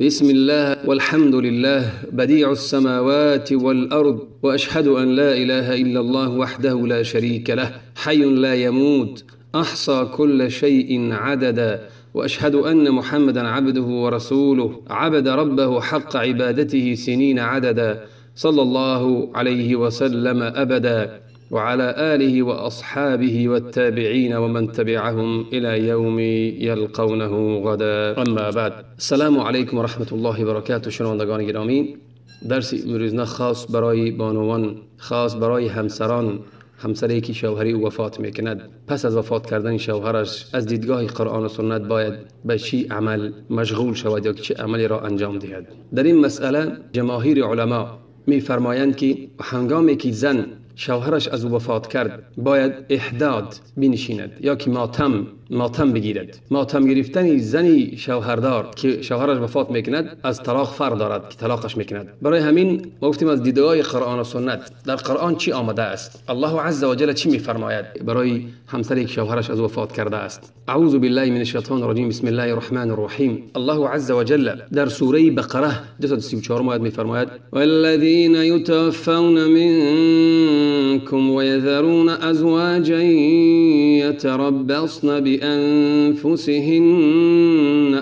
بسم الله والحمد لله بديع السماوات والأرض، وأشهد أن لا إله إلا الله وحده لا شريك له حي لا يموت أحصى كل شيء عددا، وأشهد أن محمدا عبده ورسوله عبد ربه حق عبادته سنين عددا، صلى الله عليه وسلم أبدا، وعلى آله وأصحابه والتابعين ومن تبعهم إلى يوم يلقونه غدا. اما بعد، السلام علیکم و رحمت الله و برکاته. شنوندگان گرامی، درس امروزنا خاص برای بانوان، خاص برای همسری که شوهری او وفات میکند. پس از وفات کردن شوهرش از دیدگاه قرآن و سنت باید به چی عمل مشغول شود یا چه عملی را انجام دهد. در این مسئله جماهیر علما میفرمایند که هنگامی که زن شوهرش از او وفات کرد باید احداد بنشیند یا که ماتم بگیرد. ماتم گرفتن زنی شوهردار که شوهرش وفات میکند از طلاق فرق دارد که طلاقش میکند. برای همین ما گفتیم از دیدگاه قرآن و سنت در قرآن چی آمده است، الله عز و جل چی میفرماید برای همسری که شوهرش از وفات کرده است. اعوذ بالله من الشیطان الرجیم، بسم الله الرحمن الرحیم. الله عز و جل در سوره بقره 234 آیه میفرماید والذین یتوفون منکم ويذرون ازواجا يتربصن بأنفسهن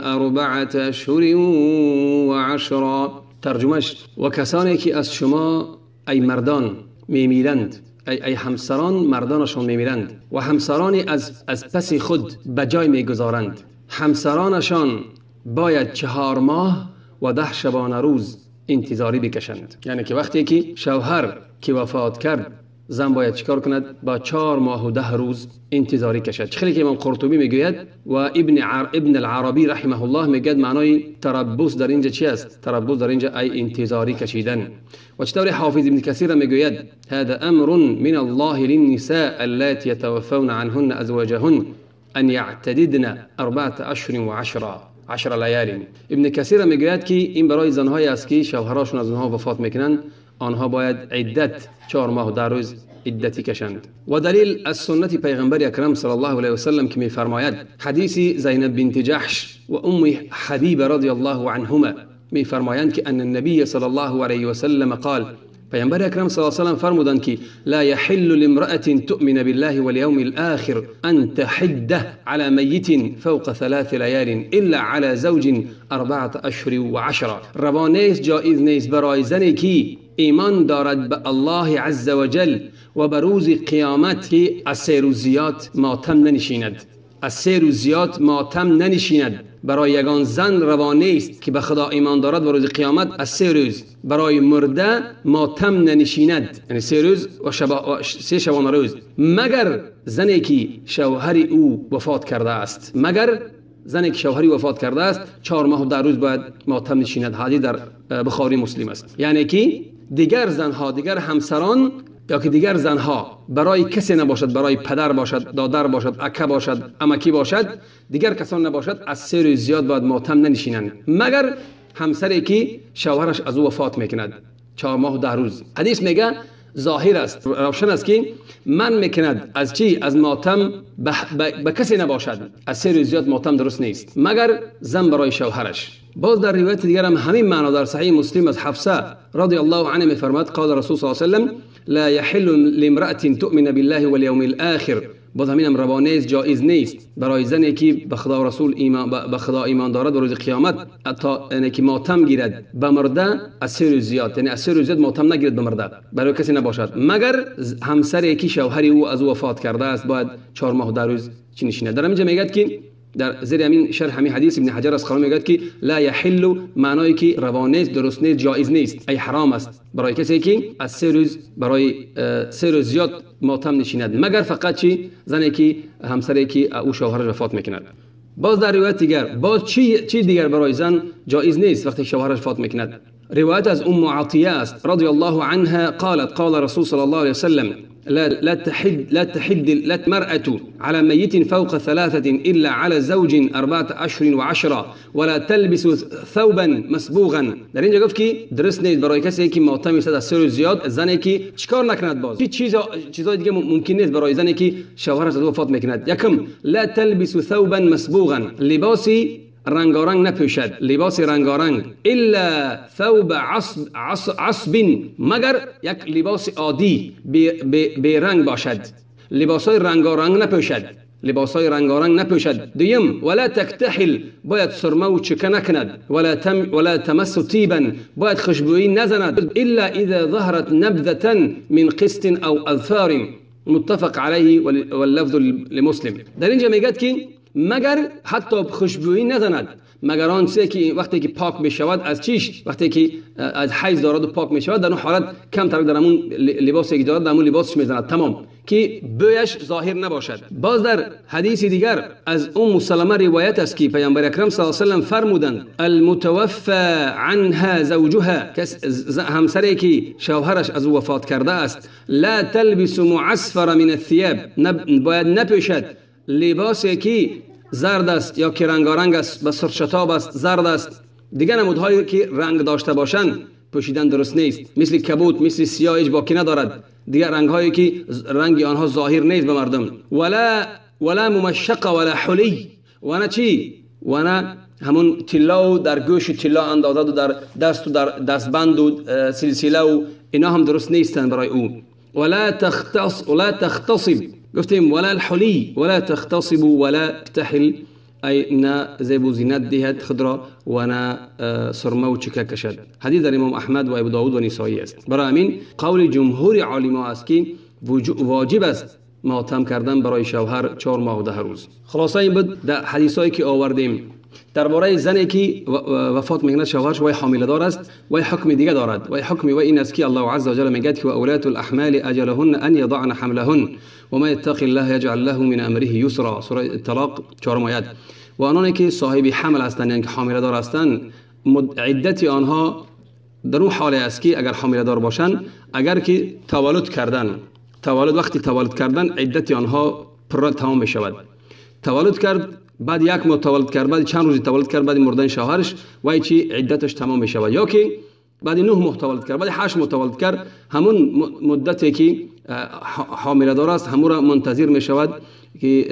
4 أشهر و10. ترجمهش: و کسانی که از شما ای مردان میمیرند، ای همسران مردانشان میمیرند و همسرانی از پس خود به جای میگذارند، همسرانشان باید 4 ماه و 10 شبانه روز انتظاری بکشند. یعنی که وقتی که شوهر که وفات کرد، زن باید چیکار کند؟ با 4 ماه و 10 روز انتظاری کشد. خیلی که امام قرطبی میگوید و ابن العربی رحمه الله میگوید معنای تربص در اینجا چی است؟ تربص در اینجا ای انتظاری کشیدن. و چطور حافظ ابن کثیر میگوید هذا امر من الله للنساء اللاتي يتوفون عنهن ازواجهن ان يعتددن 4 اشهر و10 لیال. ابن کثیر میگوید که این برای زنهایی است که شوهراشون از اونها وفات میکنن، آنها باید عدت 4 ماه و 10 روز عدتی کشند. و دلیل از سنت پیغمبر اکرم صلی الله علیه و سلم که میفرماید، حدیث زینب بنت جحش و ام حبیبه رضی الله عنهما میفرمایند که ان النبی صلی الله علیه و سلم قال، پیامبر اکرم صلی الله علیه و سلم فرمودند که لا يحل لامرأة تؤمن بالله واليوم الآخر ان تحد على ميت فوق 3 لیال الا على زوج 4 اشهر و10. روا نیست، جایز نیست برای زنی که ایمان دارد به الله عز و جل و به روز قیامت که از 3 روزیات ماتم ننشیند. از 3 روزیات ماتم ننشیند. برای یگان زن روا نیست که به خدا ایمان دارد و روز قیامت از 3 روز برای مرده ماتم ننشیند، یعنی 3 روز و 3 شبانه روز، مگر زنی که شوهری او وفات کرده است. مگر زنی که شوهری وفات کرده است 4 ماه و 10 روز باید ماتم نشیند. حدیث در بخاری مسلم است. یعنی که دیگر زنها، دیگر همسران یا که دیگر زنها برای کسی نباشد، برای پدر باشد، دادر باشد، اکه باشد، امکی باشد، دیگر کسان نباشد، از 3 روز زیاد باید ماتم ننشینند، مگر همسری که شوهرش از او وفات میکند 4 ماه و 10 روز. حدیث میگه ظاهر است، روشن است که من میکند از چی؟ از ماتم به کسی نباشد. از 3 روز زیاد ماتم درست نیست مگر زن برای شوهرش. باز در روایت دیگر هم همین معنا در صحیح مسلم از حفصه رضی الله عنها میفرماید قال رسول صلی الله علیه و سلم لا يحل لامرأة تؤمن بالله واليوم الآخر. باز همین روا نیست، جایز نیست برای زنی که به خدا و رسول ایمان دارد و روز قیامت تا یعنی که ماتم گیرد به مرده از 3 روز زیاد، یعنی از 3 روز زیاد ماتم نگیرد به مرده، برای کسی نباشد، مگر همسری که شوهری او از وفات کرده است باید 4 ماه و 10 روز چی نشیند. در اینجا میگه که در زیر همین شرح همین حدیث ابن حجر اسقلانی میگه که لا يحل معنای که روا نیست، درست نیست، جایز نیست، ای حرام است برای کسی که از 3 روز برای 3 روز زیاد ماتم نشیند، مگر فقط چی؟ زنی که همسری که او شوهرش وفات میکند. باز در روایت دیگر باز چی دیگر برای زن جایز نیست وقتی شوهرش وفات میکند. روایت از ام عطیه است رضی الله عنها قالت قال رسول صلی الله علیه وسلم لا تحد المرأة على ميت فوق 3 إلا على زوج 4 أشهر و10 ولا تلبس ثوبا مسبوغا. در اینجا گفت که درست نیست برای کسی که ماتم است از 3 روز زیاد زنی که چیکار نکند. باز چیزای دیگه ممکن نیست برای زنی که شوهرش از وفات میکند. یکم لا تلبس ثوبا مسبوغا، لباسی رنگارنگ نپوشد، لباس رنگارنگ، الا ثوب عصب، مگر یک لباس عادی به رنگ باشد، لباسای رنگارنگ نپوشد، لباسای رنگارنگ نپوشد. دویم ولا تکتحل، باید سرمه و چکه نکند، ولا تمس طیبا، باید خوشبویی نزند، الا اذا ظهرت نبذة من قسط او اظفار، متفق علیه واللفظ لمسلم. در اینجا میگه که مگر حتی خوشبویی نزند، مگر آن چیزی که وقتی که پاک بشود از چیش، وقتی که از حیض دارد و پاک میشود، در اون حالت کم تر در همون لباسی که دارد در همون لباسش میزند تمام، که بویش ظاهر نباشد. باز در حدیث دیگر از سلمه روایت است که پیامبر اکرم صلی الله علیه و سلم فرمودند المتوفى عنها زوجها، همسری که شوهرش از وفات کرده است، لا تلبس معصفر من الثياب، باید نپوشد لباسی که زرد است یا که رنگارنگ است، به سرشتاب است، زرد است. دیگر نمودهایی که رنگ داشته باشند پوشیدن درست نیست، مثل کبوت، مثل سیاه هیچ باکی ندارد. دیگر رنگ هایی که رنگ آنها ظاهر نیست به مردم. ولا ممشق ولا حلی، و نه چی؟ و نه همون طلا و در گوش طلا اندازد و در دست و در دستبند و سلسله و اینا هم درست نیستن برای او. ولا تختصب، گفتیم ولا الحلی ولا تختصب ولا اکتحل، ای نه زیب و زینت دهد خود را و نه سرمه و چکه کشد. حدیث در امام احمد و ابو داود و نسائی است. برای همین قول جمهور علما است که واجب است ماتم کردن برای شوهر 4 ماه و 10 روز. خلاصه این بود در حدیثایی که آوردیم درباره زنی که وفات میکند شوهرش و حامله دار است و حکم دیگه دارد، و حکم و این است که الله عز و جل میگه که اولات الاحمال اجلهن ان یضعن حملهن و ما یتق الله یجعل له من امره یسرا، سوره الطلاق 4 آیه. و آنانی که صاحب حمل هستند یعنی که حامله دار هستند، عدت آنها در اون حال است که اگر حامله دار باشند، اگر که وقتی تولد کردن عدت آنها پر تمام می شود. تولد کرد، بعد 1 ماه تولد کرد، بعد چند روزی تولد کرد، بعد مردن شوهرش و چی عدتش تمام می شود. یا که بعد 9 ماه تولد کرد، بعد 8 ماه تولد کرد، همون مدتی که حامله دار است همون را منتظر می شود که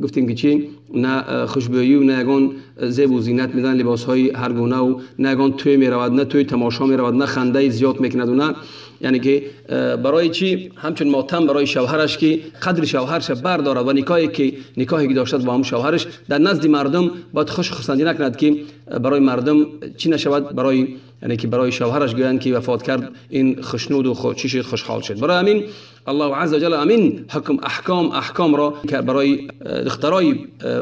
گفتیم که چی، نه خوشبویی و نه یگان زیب و زینت میدن، لباس های هر گونه و نه یگان توی می رود، نه توی تماشا می رود، نه خنده زیاد میکند و نه، یعنی که برای چی همچون ماتم برای شوهرش که قدر شوهرش بردارد و نکاحی که داشته با هم شوهرش در نزد مردم باید خوش خسندی نکند که برای مردم چی نشود، برای یعنی که برای شوهرش گویند که وفات کرد این خوشنود و چی خوشحال شد. برای همین الله عز و جل امین احکام را که برای اختراع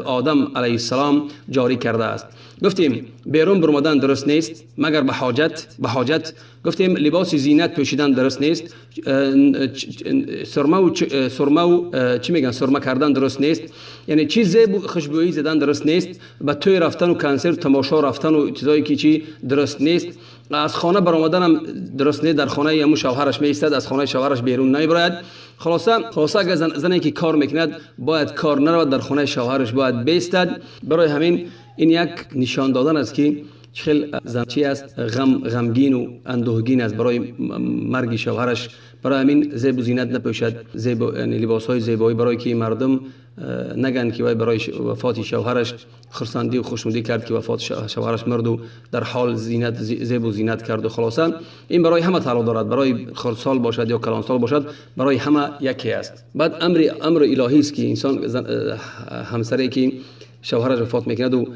آدم علیه السلام جاری کرده است. گفتیم بیرون برمودن درست نیست مگر به حاجت. گفتیم لباس زینت پوشیدن درست نیست، سرمه کردن درست نیست، یعنی چیز خوشبویی زدن درست نیست، به توی رفتن و کنسرت تماشا رفتن و چیزایی که چی درست نیست، از خانه برآمدن هم درست نیست، در خانه همون شوهرش میایستد، از خانه شوهرش بیرون نمیبرد. خلاصه اگر زنی که کار میکند باید کار نرود، در خانه شوهرش باید بیستد. برای همین این یک نشان دادن است که خیلی چی است، غمگین و اندوهگین است برای مرگ شوهرش. برای همین زیب و زینت نپوشد، یعنی لباس های زیبایی، برای که مردم نگن که برای وفات شوهرش خرسندی و خوشنودی کرد که وفات شوهرش مرد و در حال زیب و زینت کرد. و خلاصا این برای همه تعلق دارد، برای خردسال باشد یا کلانسال باشد، برای همه یکی است. بعد امر الهی است که انسان همسری که شوهرش وفات میکند و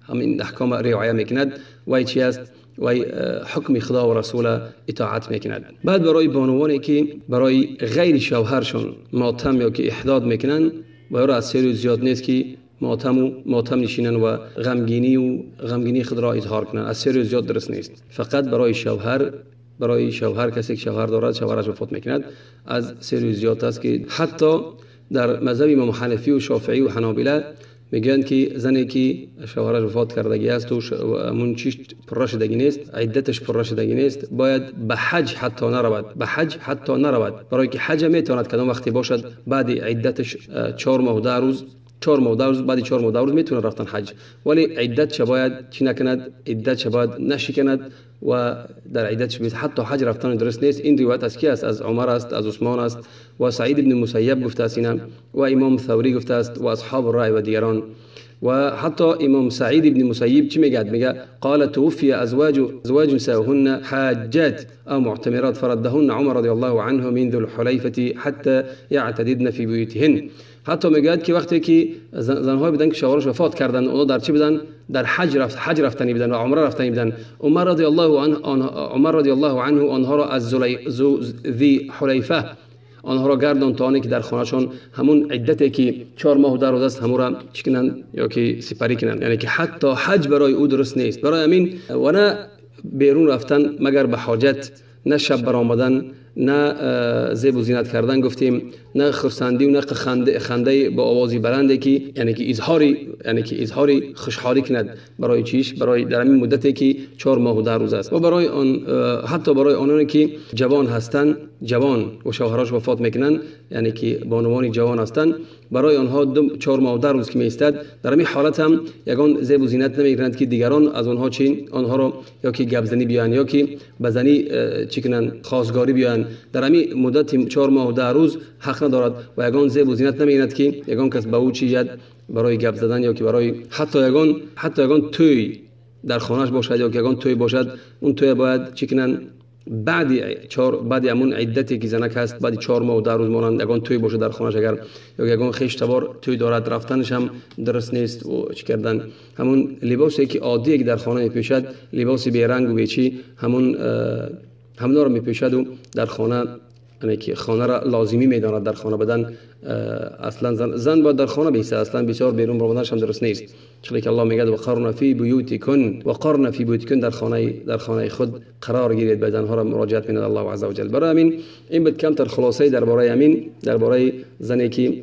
همین احکام رعایت میکند و چی است و حکم خدا و رسول اطاعت میکند. بعد برای بانوانی که برای غیر شوهرشون ماتم یا که احداد میکنن و را از سری زیاد نیست که ماتم نشینن و غمگینی خود را اظهار کنن، از سری زیاد درست نیست. فقط برای شوهر کسی که شوهر دارد شوهرش وفات میکند از سری زیاد است که حتی در مذهب امام حنفی و شافعی و حنابلة میگن که زنی که شوهرش وفات کردگی است و همون چیش پر شدگی نیست، عدتش پر شدگی نیست، باید به حج حتی نرود. برای که حج میتواند کدام وقتی باشد بعد عدتش 4 ماه و 10 روز، بعد 4 ماه و 10 روز میتونه رفتن حج، ولی عدت باید چی نکند، عدت باید نشکند و در عدتش بیت حتی حج رفتن درست نیست. این روایت از کی است؟ از عمر است، از عثمان است و سعید ابن مسیب گفته است اینا و امام ثوری گفته است و اصحاب الرأی و دیگران. وحتى إمام سعيد بن مسيب چی میگه قال توفي أزواج نساؤهن حاجات أو معتمرات فردهن عمر رضي الله عنه من ذو الحليفة حتى يعتددن في بيوتهن. حتی میگه که وقتی که زنها بدن که شوهرش وفات کردن اونا در چی بدن؟ در حج رفتنی بدن و عمره رفتنی بدن. عمر رضی الله عنه آنها را از ذی حلیفه آنها را گردان تا آنی که در خانهشان همون عدتی که 4 ماه و 10 روز است همون را چکنن یا که سپری کنن. یعنی که حتی حج برای او درست نیست. برای همین و نه بیرون رفتن مگر به حاجت، نه شب برآمدن، نه زیب و زینت کردن گفتیم، نه خرسندی و نه خنده با آوازی بلنده که یعنی که اظهاری خوشحالی کند برای چیش؟ برای در این مدتی که 4 ماه و 10 روز است. و برای آن حتی برای آنانی که جوان هستند، جوان و شوهرش وفات میکنن، یعنی که بانوان جوان هستند، برای آنها 4 ماه و 10 روز که میستد در این حالت هم یگان زیب و زینت نمیگیرند که دیگران از آنها آنها را یا که گبزنی بیان یا که بزنی چیکنن خواستگاری بیان. در همین مدت 4 ماه و 10 روز حق ندارد و یگان زیب و زینت نمیگیرد که یگان کس به او چیزد برای گپ زدن یا که برای حتی یگان توی در خانهش باشد یا که یگان توی باشد، اون توی باید چیکنن بعد همون عدتی که زنک هست بعد 4 ماه و 10 روز مانند یگان توی باشه در خانهش. اگر یا یگان خیش تبار توی دارد رفتنش هم درست نیست و چی کردن. همون لباسی که عادی که در خانه میپوشد، لباسی بی رنگ و بی چی، همون رو میپوشد و در خانه یعنی که خانه را لازمی میداند در خانه بدن. اصلا زن باید در خانه بیسته، اصلا بسیار بیرون برآمدنش هم درست نیست. چون که الله میگه وقرن فی بیوتکن در خانه خود قرار گیرید، به زنها را مراجعت می‌نماید الله عز و جل. برای همین این بود کمتر خلاصه درباره زنی که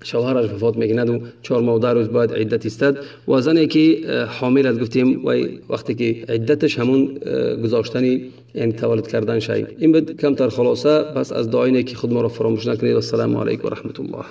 شوهرش وفات میکند و 4 ماه و 10 روز باید عدت استاد و زنی که حامل است گفتیم و وقتی که عدتش همون گذاشتنی یعنی تولد کردن شای. این بود کمتر خلاصه. پس از دعایی که خود ما را فراموش نکنید. و السلام علیکم و رحمت الله.